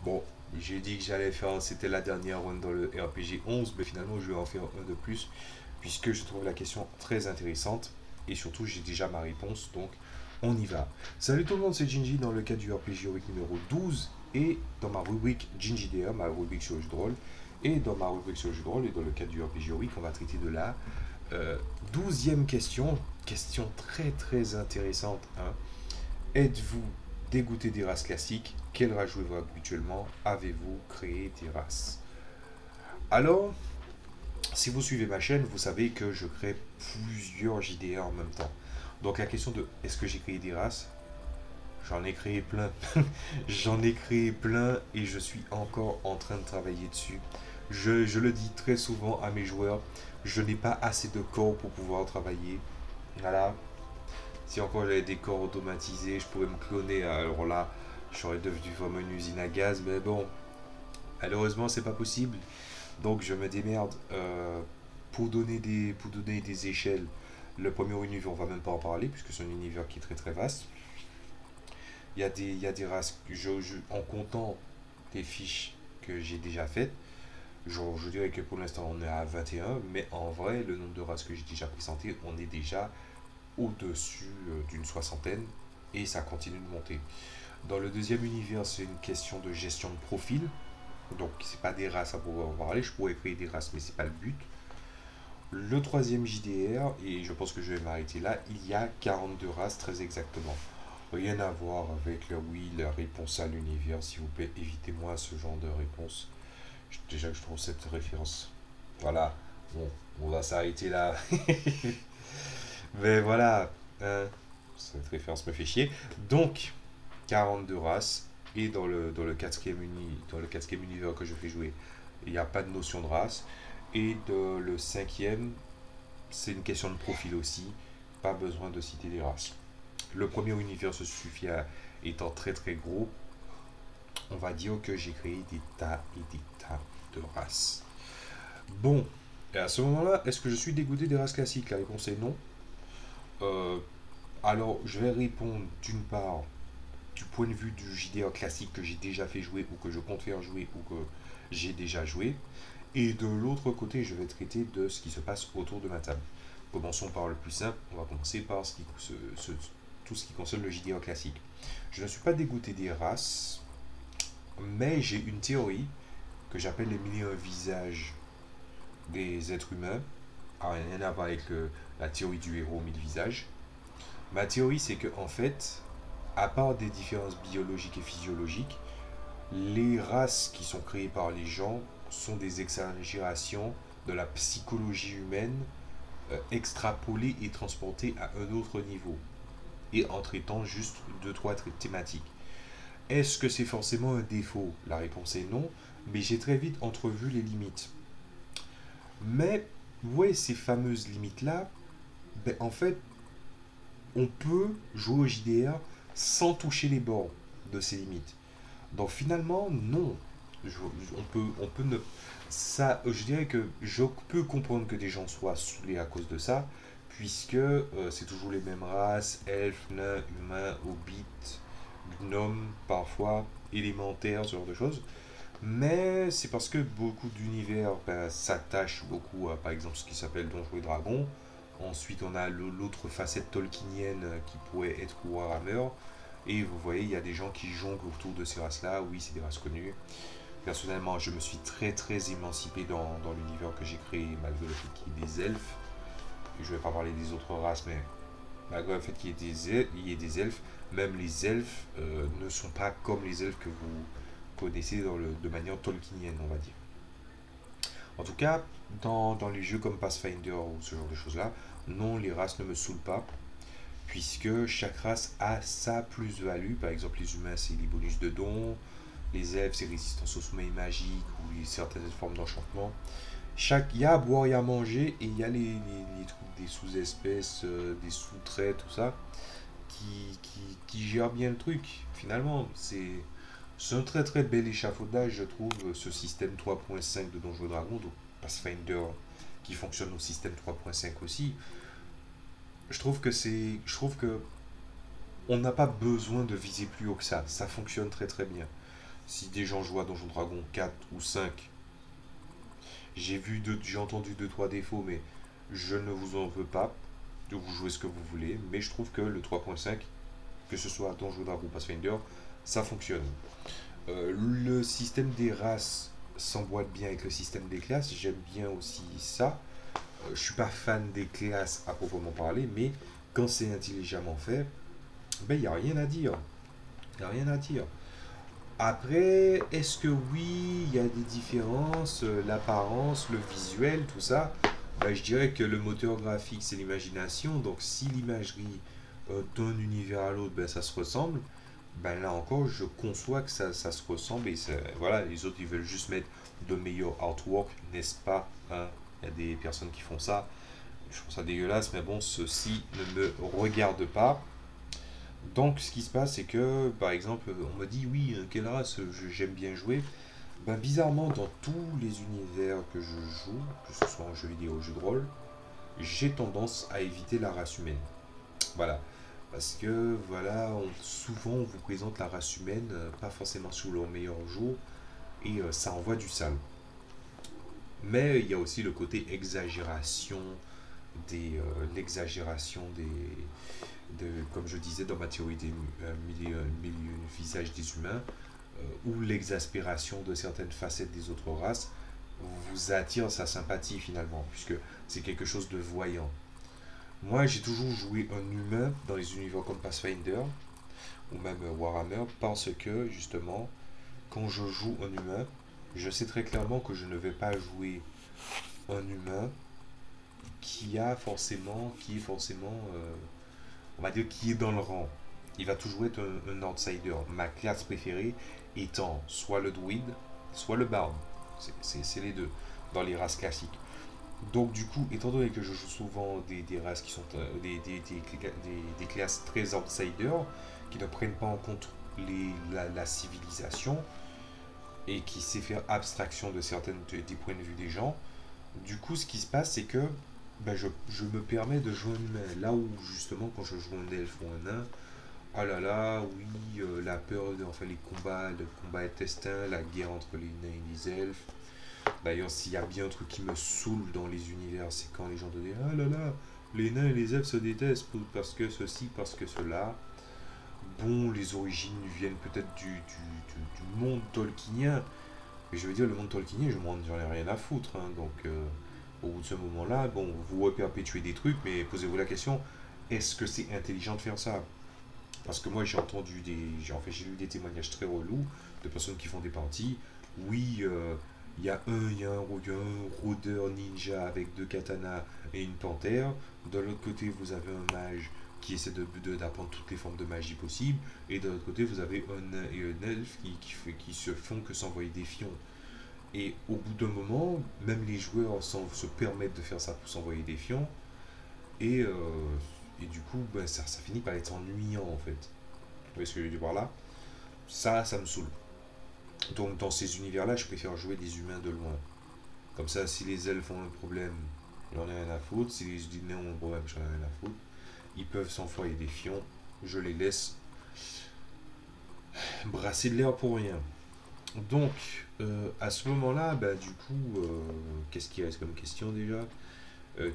Bon, j'ai dit que j'allais faire, c'était la dernière run dans le RPG 11, mais finalement je vais en faire un de plus, puisque je trouve la question très intéressante, et surtout j'ai déjà ma réponse, donc on y va. Salut tout le monde, c'est Ginji dans le cadre du RPG Week numéro 12, et dans ma rubrique Ginji DR, ma rubrique sur le jeu de rôle, et dans ma rubrique sur le jeu de rôle, et dans le cadre du RPG Week, on va traiter de la 12e question, question très très intéressante, hein. Êtes-vous dégoûté des races classiques? Quelle race jouez-vous habituellement? Avez-vous créé des races? Alors, si vous suivez ma chaîne, vous savez que je crée plusieurs JDR en même temps. Donc la question de est-ce que j'ai créé des races? J'en ai créé plein. J'en ai créé plein et je suis encore en train de travailler dessus. Je le dis très souvent à mes joueurs, je n'ai pas assez de corps pour pouvoir travailler. Voilà. Si encore j'avais des corps automatisés, je pourrais me cloner. Alors là, j'aurais devenu vraiment une usine à gaz. Mais bon, malheureusement, c'est pas possible. Donc je me démerde pour donner des échelles. Le premier univers, on va même pas en parler, puisque c'est un univers qui est très très vaste. Il y a des races, en comptant des fiches que j'ai déjà faites, genre, je dirais que pour l'instant on est à 21, mais en vrai, le nombre de races que j'ai déjà présenté, on est déjà au-dessus d'une soixantaine, et ça continue de monter. Dans le deuxième univers, c'est une question de gestion de profil. Donc, c'est pas des races à pouvoir en parler. Je pourrais créer des races, mais c'est pas le but. Le troisième JDR, et je pense que je vais m'arrêter là, il y a 42 races très exactement. Rien à voir avec le oui, la réponse à l'univers. S'il vous plaît, évitez-moi ce genre de réponse. Déjà que je trouve cette référence. Voilà. Bon, on va s'arrêter là. Mais voilà. Hein, cette référence me fait chier. Donc, 42 races. Et dans le quatrième univers que je fais jouer, il n'y a pas de notion de race. Et dans le cinquième, c'est une question de profil aussi. Pas besoin de citer des races. Le premier univers se suffit à étant très très gros. On va dire que j'ai créé des tas et des tas de races. Bon, et à ce moment-là, est-ce que je suis dégoûté des races classiques? La réponse est non. Euh, alors, je vais répondre d'une part du point de vue du JDR classique que j'ai déjà fait jouer ou que je compte faire jouer ou que j'ai déjà joué. Et de l'autre côté, je vais traiter de ce qui se passe autour de ma table. Commençons par le plus simple. On va commencer par tout ce qui concerne le JDR classique. Je ne suis pas dégoûté des races, mais j'ai une théorie que j'appelle les milliers visages des êtres humains. Ah, rien à voir avec la théorie du héros mille visages. Ma théorie, c'est que en fait, à part des différences biologiques et physiologiques, les races qui sont créées par les gens sont des exagérations de la psychologie humaine extrapolées et transportées à un autre niveau et en traitant juste deux, trois thématiques. Est-ce que c'est forcément un défaut? La réponse est non, mais j'ai très vite entrevu les limites. Mais, ouais, ces fameuses limites-là, ben, en fait, on peut jouer au JDR sans toucher les bords de ces limites. Donc finalement, non. On peut ne. Ça, je dirais que je peux comprendre que des gens soient saoulés à cause de ça, puisque c'est toujours les mêmes races, elfes, nains, humains, hobbits, gnomes, parfois, élémentaires, ce genre de choses. Mais c'est parce que beaucoup d'univers ben, s'attachent beaucoup à, par exemple, ce qui s'appelle Donjons et Dragons. Ensuite, on a l'autre facette tolkienienne qui pourrait être Warhammer. Et vous voyez, il y a des gens qui jonglent autour de ces races-là. Oui, c'est des races connues. Personnellement, je me suis très très émancipé dans l'univers que j'ai créé, malgré le fait qu'il y ait des elfes. Et je ne vais pas parler des autres races, mais malgré le fait qu'il y ait il y ait des elfes, même les elfes ne sont pas comme les elfes que vous connaissez de manière tolkienienne, on va dire. En tout cas, dans les jeux comme Pathfinder ou ce genre de choses-là, non, les races ne me saoulent pas, puisque chaque race a sa plus-value. Par exemple, les humains, c'est les bonus de dons, les elfes, c'est résistance au sommeil magique ou certaines formes d'enchantement. Il y a à boire et à manger, et il y a les trucs des sous-espèces, des sous-traits, tout ça, qui gèrent bien le truc. Finalement, c'est un très très bel échafaudage, je trouve, ce système 3.5 de Donjons et Dragons, donc Pathfinder, qui fonctionne au système 3.5 aussi. Je trouve que on n'a pas besoin de viser plus haut que ça. Ça fonctionne très très bien. Si des gens jouent à Donjon Dragon 4 ou 5, j'ai entendu deux trois défauts, mais je ne vous en veux pas. Vous jouez ce que vous voulez, mais je trouve que le 3.5, que ce soit Donjon Dragon ou Pathfinder, ça fonctionne. Le système des races s'emboîte bien avec le système des classes, j'aime bien aussi ça. Je suis pas fan des classes à proprement parler, mais quand c'est intelligemment fait, ben il n'y a rien à dire. Il n'y a rien à dire. Après, est-ce que oui, il y a des différences, l'apparence, le visuel, tout ça? Ben, je dirais que le moteur graphique, c'est l'imagination. Donc, si l'imagerie d'un univers à l'autre, ben, ça se ressemble, ben là encore, je conçois que ça se ressemble. Et voilà, les autres, ils veulent juste mettre de meilleurs artwork, n'est-ce pas, hein? Il y a des personnes qui font ça. Je trouve ça dégueulasse, mais bon, ceci ne me regarde pas. Donc, ce qui se passe, c'est que, par exemple, on me dit, oui, quelle race j'aime bien jouer. Ben, bizarrement, dans tous les univers que je joue, que ce soit en jeu vidéo ou jeu de rôle, j'ai tendance à éviter la race humaine. Voilà. Parce que, voilà, souvent on vous présente la race humaine, pas forcément sous leur meilleur jour, et ça envoie du sale. Mais il y a aussi le côté exagération l'exagération comme je disais dans ma théorie des visages des humains, ou l'exaspération de certaines facettes des autres races vous attire sa sympathie finalement, puisque c'est quelque chose de voyant. Moi, j'ai toujours joué un humain dans les univers comme Pathfinder ou même Warhammer parce que justement, quand je joue un humain, je sais très clairement que je ne vais pas jouer un humain qui est forcément, on va dire, qui est dans le rang. Il va toujours être un outsider. Ma classe préférée étant soit le druide, soit le bard. C'est les deux dans les races classiques. Donc du coup, étant donné que je joue souvent des races qui sont des classes très outsiders, qui ne prennent pas en compte la civilisation et qui sait faire abstraction de certaines des points de vue des gens, du coup ce qui se passe c'est que ben, je me permets de jouer un humain. Là où justement quand je joue un elfe ou un nain, ah là là, oui, la peur, enfin les combats, le combat intestin, la guerre entre les nains et les elfes. D'ailleurs, s'il y a bien un truc qui me saoule dans les univers, c'est quand les gens disent ah là là, les nains et les elfes se détestent parce que ceci, parce que cela. Bon, les origines viennent peut-être du monde tolkienien, mais je veux dire, le monde tolkienien, j'en ai rien à foutre. Hein, donc, au bout de ce moment-là, bon, vous reperpétuez des trucs, mais posez-vous la question est-ce que c'est intelligent de faire ça? Parce que moi, j'ai lu des témoignages très relous de personnes qui font des parties. Oui, il y a un rôdeur ninja avec deux katanas et une panthère. De l'autre côté, vous avez un mage qui essaie d'apprendre toutes les formes de magie possibles. Et de l'autre côté, vous avez un nain et un elfe qui se font que s'envoyer des fions. Et au bout d'un moment, même les joueurs se permettent de faire ça pour s'envoyer des fions. Et, euh, et du coup, ben, ça finit par être ennuyant en fait. Vous voyez ce que je veux dire par là? Ça me saoule. Donc dans ces univers-là, je préfère jouer des humains de loin. Comme ça, si les elfes ont un problème, j'en ai rien à foutre. Si les nains ont un problème, j'en ai rien à foutre. Ils peuvent s'envoyer des fions. Je les laisse brasser de l'air pour rien. Donc, à ce moment-là, bah, du coup, qu'est-ce qui reste comme question déjà?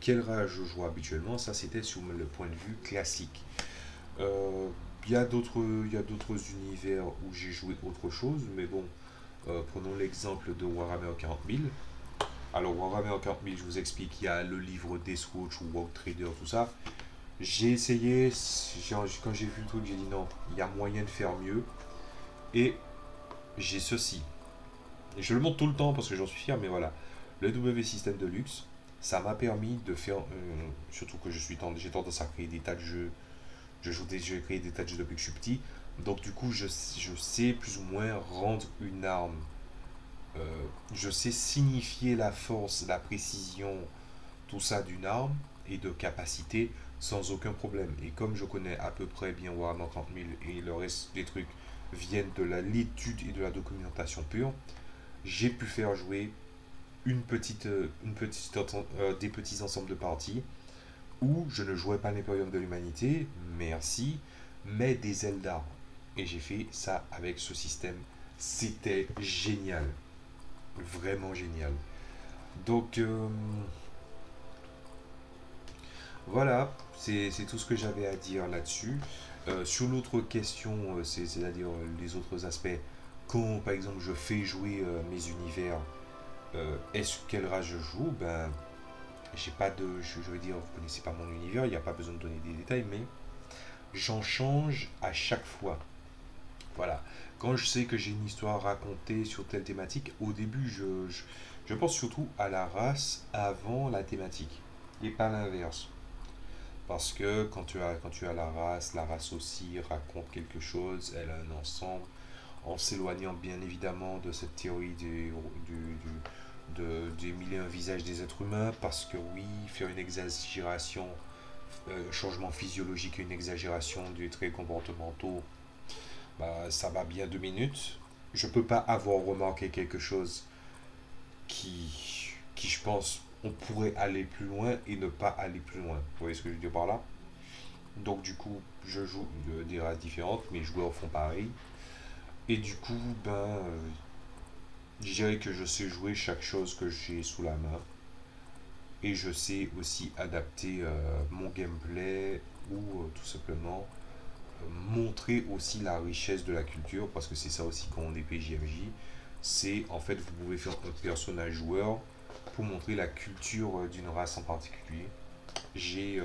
Quel rage je joue habituellement? Ça, c'était sur le point de vue classique. Euh, il y a d'autres univers où j'ai joué autre chose, mais bon, prenons l'exemple de Warhammer 40 000. Alors, Warhammer 40 000, je vous explique, il y a le livre Deathwatch ou Walk Trader, tout ça. J'ai essayé, quand j'ai vu le truc, j'ai dit non, il y a moyen de faire mieux. Et j'ai ceci. Et je le montre tout le temps parce que j'en suis fier, mais voilà. Le W System Deluxe, ça m'a permis de faire. Surtout que j'ai tendance à créer des tas de jeux. J'ai créé des tas de jeux depuis que je suis petit. Donc, du coup, je sais plus ou moins rendre une arme. Je sais signifier la force, la précision, tout ça d'une arme et de capacité sans aucun problème. Et comme je connais à peu près bien Warhammer 30 000 et le reste des trucs viennent de l'étude et de la documentation pure, j'ai pu faire jouer des petits ensembles de parties où je ne jouais pas l'Imperium de l'Humanité, merci, mais des ailes d'arbre. Et j'ai fait ça avec ce système C'était génial, vraiment génial. Donc voilà, c'est tout ce que j'avais à dire là-dessus. Sur l'autre question, c'est-à-dire les autres aspects, quand par exemple je fais jouer mes univers, est-ce quelle race je joue? Ben, j'ai pas de, je veux dire, vous connaissez pas mon univers, il n'y a pas besoin de donner des détails, mais j'en change à chaque fois. Voilà. Quand je sais que j'ai une histoire à raconter sur telle thématique, au début, je pense surtout à la race avant la thématique, et pas l'inverse. Parce que quand tu as la race aussi raconte quelque chose, elle a un ensemble, en s'éloignant bien évidemment de cette théorie des mille et un visages des êtres humains, parce que oui, faire une exagération, changement physiologique et une exagération des traits comportementaux, bah, ça va bien 2 minutes. Je peux pas avoir remarqué quelque chose qui je pense, on pourrait aller plus loin et ne pas aller plus loin. Vous voyez ce que je veux dire par là? Donc du coup, je joue des races différentes, mes joueurs font pareil. Et du coup, je dirais que je sais jouer chaque chose que j'ai sous la main. Et je sais aussi adapter mon gameplay ou tout simplement montrer aussi la richesse de la culture, parce que c'est ça aussi quand on est PJMJ, c'est en fait vous pouvez faire un personnage joueur pour montrer la culture d'une race en particulier. J'ai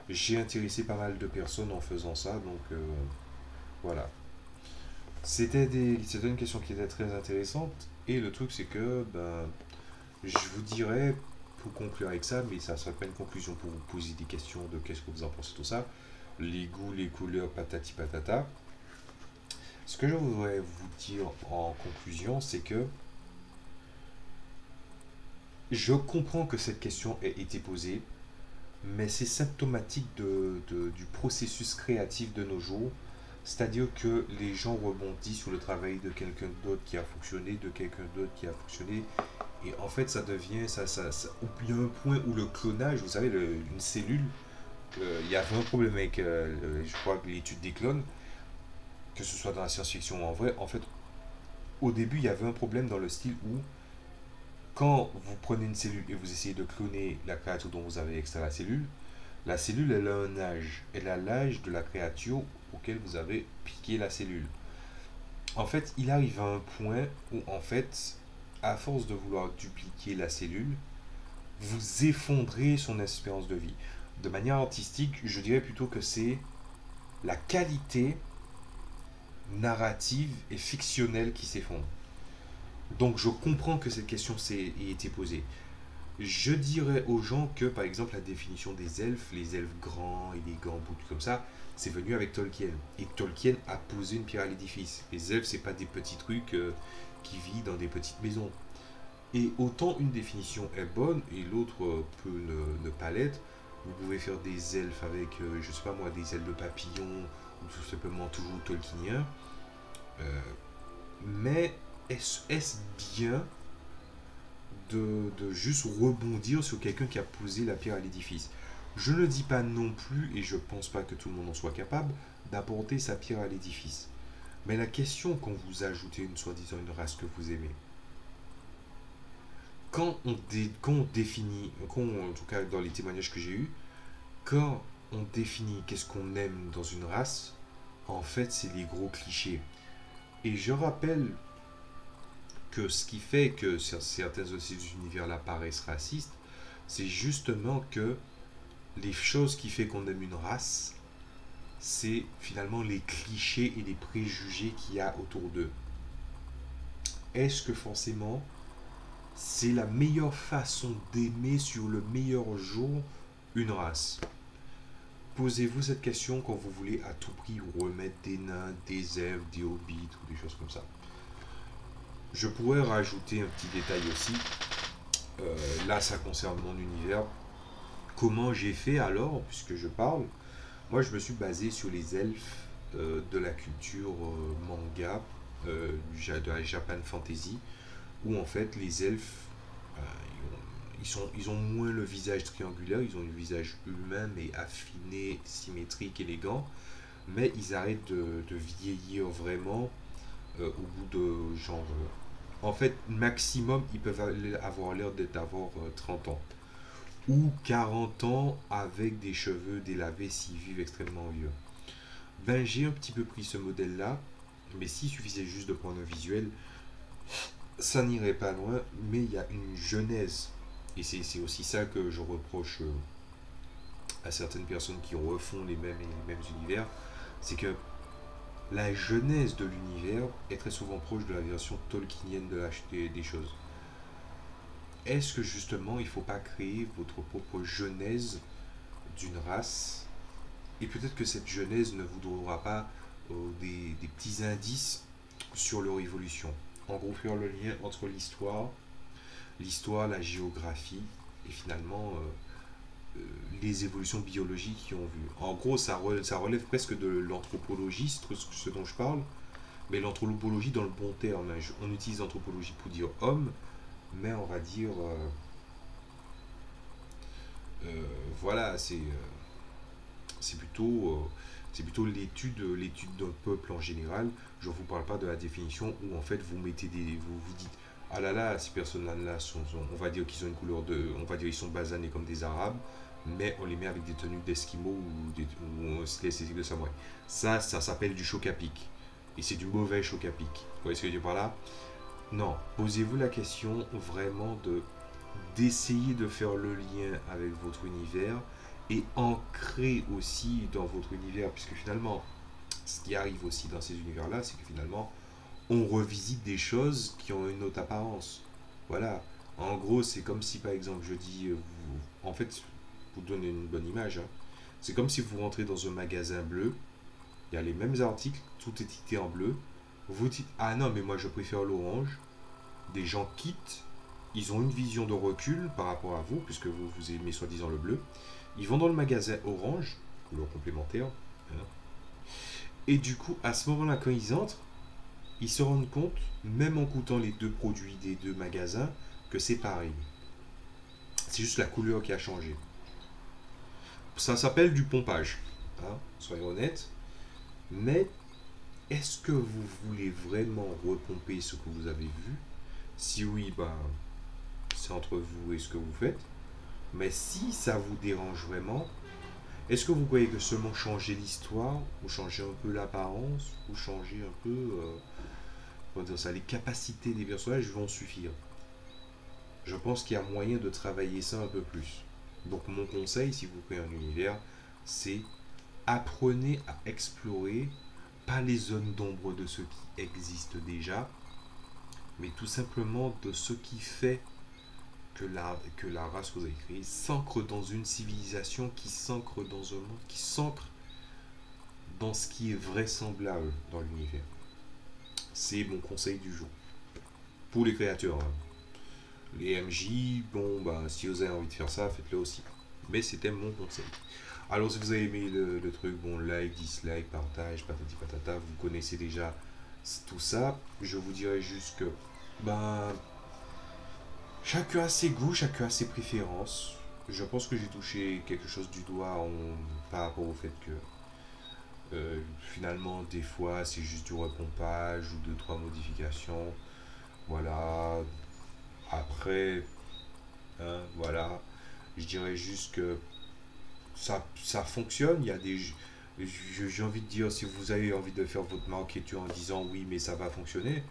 j'ai intéressé pas mal de personnes en faisant ça, donc voilà. C'était une question qui était très intéressante, et le truc c'est que je vous dirais, pour conclure avec ça, mais ça ne sera pas une conclusion pour vous poser des questions de qu'est-ce que vous en pensez de tout ça, les goûts, les couleurs, patati patata. Ce que je voudrais vous dire en conclusion, c'est que je comprends que cette question ait été posée, mais c'est symptomatique du processus créatif de nos jours. C'est-à-dire que les gens rebondissent sur le travail de quelqu'un d'autre qui a fonctionné, de quelqu'un d'autre qui a fonctionné. Et en fait, ça devient. Il y a un point où le clonage, vous savez, une cellule, il y avait un problème avec, je crois, l'étude des clones, que ce soit dans la science-fiction ou en vrai. En fait, au début, il y avait un problème dans le style où quand vous prenez une cellule et vous essayez de cloner la créature dont vous avez extrait la cellule, elle a un âge. Elle a l'âge de la créature auquel vous avez piqué la cellule. En fait, il arrive à un point où, en fait, à force de vouloir dupliquer la cellule, vous effondrez son espérance de vie. De manière artistique, je dirais plutôt que c'est la qualité narrative et fictionnelle qui s'effondre. Donc je comprends que cette question ait été posée. Je dirais aux gens que, par exemple, la définition des elfes, les elfes grands, élégants, beaux, comme ça, c'est venu avec Tolkien. Et Tolkien a posé une pierre à l'édifice. Les elfes, c'est pas des petits trucs qui vivent dans des petites maisons. Et autant une définition est bonne et l'autre peut ne pas l'être, vous pouvez faire des elfes avec, je sais pas moi, des ailes de papillon ou tout simplement toujours Tolkienien. Euh, mais est-ce bien de juste rebondir sur quelqu'un qui a posé la pierre à l'édifice? Je ne dis pas non plus, et je pense pas que tout le monde en soit capable, d'apporter sa pierre à l'édifice. Mais la question quand vous ajoutez une soi-disant une race que vous aimez, quand on définit, en tout cas dans les témoignages que j'ai eus, quand on définit qu'est-ce qu'on aime dans une race, en fait c'est les gros clichés. Et je rappelle que ce qui fait que certains de ces univers-là paraissent racistes, c'est justement que les choses qui fait qu'on aime une race, c'est finalement les clichés et les préjugés qu'il y a autour d'eux. Est-ce que forcément c'est la meilleure façon d'aimer sur le meilleur jour une race? Posez-vous cette question quand vous voulez à tout prix remettre des nains, des elfes, des hobbits ou des choses comme ça. Je pourrais rajouter un petit détail aussi. Là, ça concerne mon univers. Comment j'ai fait alors, puisque je parle? Moi, je me suis basé sur les elfes de la culture manga, de la Japan Fantasy, où en fait les elfes, ils ont moins le visage triangulaire, ils ont le visage humain mais affiné, symétrique, élégant, mais ils arrêtent de vieillir vraiment au bout de genre... en fait, maximum, ils peuvent avoir l'air d'avoir 30 ans. Ou 40 ans avec des cheveux délavés s'ils vivent extrêmement vieux. Ben, j'ai un petit peu pris ce modèle-là, mais s'il suffisait juste de prendre un visuel, ça n'irait pas loin, mais il y a une genèse. Et c'est aussi ça que je reproche à certaines personnes qui refont les mêmes univers, c'est que la genèse de l'univers est très souvent proche de la version tolkienienne des choses. Est-ce que justement il ne faut pas créer votre propre genèse d'une race et peut-être que cette genèse ne vous donnera pas des petits indices sur leur évolution. En gros, faire le lien entre l'histoire, la géographie et finalement les évolutions biologiques qu'ils ont vues. En gros, ça relève presque de l'anthropologie, ce dont je parle, mais l'anthropologie dans le bon terme. On utilise l'anthropologie pour dire homme, mais on va dire voilà, c'est plutôt l'étude d'un peuple en général. Je ne vous parle pas de la définition où en fait vous mettez vous dites ah là là, ces personnes-là on va dire qu'ils ont une couleur on va dire ils sont basanés comme des arabes, mais on les met avec des tenues d'esquimaux ou un style de samouraï. Ça s'appelle du choc à pic. Et c'est du mauvais choc à pic. Vous voyez ce que je veux dire par là? Non, posez-vous la question vraiment d'essayer de faire le lien avec votre univers et ancrer aussi dans votre univers, puisque finalement, ce qui arrive aussi dans ces univers-là, c'est que finalement, on revisite des choses qui ont une autre apparence. Voilà. En gros, c'est comme si, par exemple, je dis, en fait, pour donner une bonne image, hein, c'est comme si vous rentrez dans un magasin bleu, il y a les mêmes articles, tout est étiqueté en bleu, vous dites, ah non, mais moi je préfère l'orange, des gens quittent, ils ont une vision de recul par rapport à vous, puisque vous aimez soi-disant le bleu, ils vont dans le magasin orange, couleur complémentaire, hein, et du coup, à ce moment-là, quand ils entrent, ils se rendent compte, même en coûtant les deux produits des deux magasins, que c'est pareil. C'est juste la couleur qui a changé. Ça s'appelle du pompage, hein, soyons honnêtes, mais est-ce que vous voulez vraiment repomper ce que vous avez vu? Si oui, ben, c'est entre vous et ce que vous faites. Mais si ça vous dérange vraiment, est-ce que vous croyez que seulement changer l'histoire, ou changer un peu l'apparence, ou changer un peu comment dire ça, les capacités des personnages vont suffire? Je pense qu'il y a moyen de travailler ça un peu plus. Donc mon conseil, si vous créez un univers, c'est apprenez à explorer, pas les zones d'ombre de ce qui existe déjà, mais tout simplement de ce qui fait que la race que vous avez créée s'ancre dans une civilisation, qui s'ancre dans un monde, qui s'ancre dans ce qui est vraisemblable dans l'univers. C'est mon conseil du jour. Pour les créateurs. Hein. Les MJ, bon, bah, si vous avez envie de faire ça, faites-le aussi. Mais c'était mon conseil. Alors, si vous avez aimé le truc, bon, like, dislike, partage, patati patata, vous connaissez déjà tout ça. Je vous dirais juste que, ben, chacun a ses goûts, chacun a ses préférences. Je pense que j'ai touché quelque chose du doigt par rapport au fait que finalement, des fois, c'est juste du repompage ou deux, trois modifications. Voilà. Après, hein, voilà. Je dirais juste que ça fonctionne. Il y a des. J'ai envie de dire, si vous avez envie de faire votre marketing en disant oui, mais ça va fonctionner,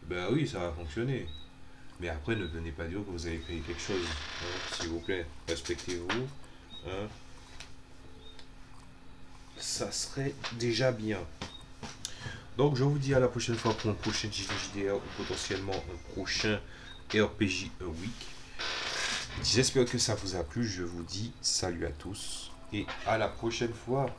ben oui, ça va fonctionner. Mais après, ne venez pas dire que vous avez créé quelque chose. Hein, s'il vous plaît, respectez-vous. Hein. Ça serait déjà bien. Donc, je vous dis à la prochaine fois pour un prochain JDR ou potentiellement un prochain RPG A Week. J'espère que ça vous a plu. Je vous dis salut à tous et à la prochaine fois.